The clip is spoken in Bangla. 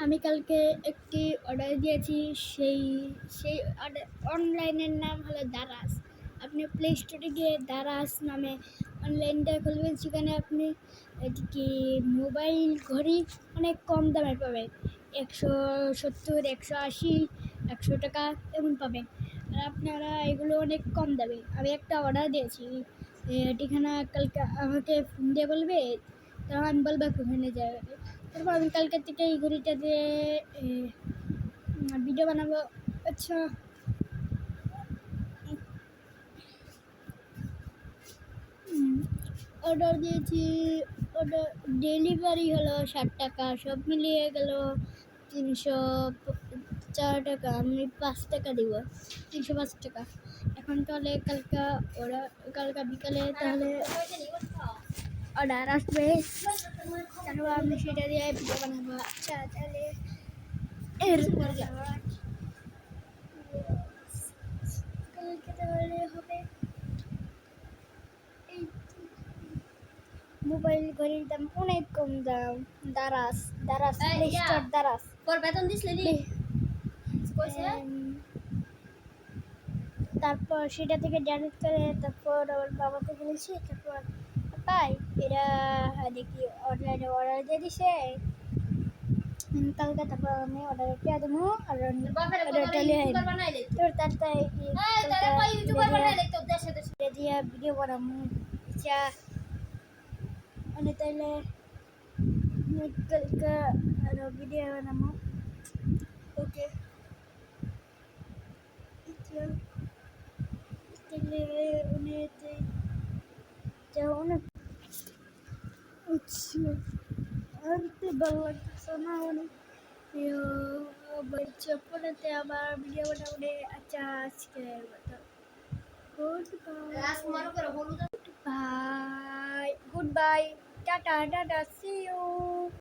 আমি কালকে একটি অর্ডার দিয়েছি, সেই সেই অনলাইনের নাম হলো দারাজ। আপনি প্লে স্টোরে গিয়ে দারাজ নামে অনলাইনটা খুলবেন, সেখানে আপনি কি মোবাইল ঘড়ি অনেক কম দামে পাবেন। 170, 180, 100 টাকা এমন পাবেন। আর আপনারা এগুলো অনেক কম দামে। আমি একটা অর্ডার দিয়েছি, ঠিকানা কালকে আমাকে ফোন দিয়ে বলবে, তখন আমি বলবো ওখানে যাবে। তারপর আমি কালকে থেকে এই ঘড়িটা দিয়ে ভিডিও বানাবো। আচ্ছা, অর্ডার দিয়েছি, অর্ডার ডেলিভারি হলো 60 টাকা, সব মিলিয়ে গেল 304 টাকা। আমি 5 টাকা দিব, 305 টাকা। এখন তাহলে কালকে বিকালে তাহলে অর্ডার আসবে, তারপর আমি সেটা দিয়ে ভিডিও বানাবো। আচ্ছা, তাহলে কালকে তাহলে হবে এই মোবাইল ঘড়ির দাম অনেক কম দাম। Daraz play store Daraz. বেতন দিসলি তারপর সেটা থেকে ডাউনলোড করে তারপর আমার বাবাকে বলেছি, তারপর পাই এরা দেখি অনলাইনে অর্ডার দিয়ে দিছে কালকে। তারপর আমি অর্ডারটা দেবো আর দিয়ে ভিডিও বানাবো। যা মানে তাহলে কালকে আরো ভিডিও বানাবো। ওকে, তাহলে অনেক আর ভালো লাগতেছে না অনেক পড়াতে আবার ভিডিও বানাবো। আচ্ছা, আজকে good bye, tata, see you.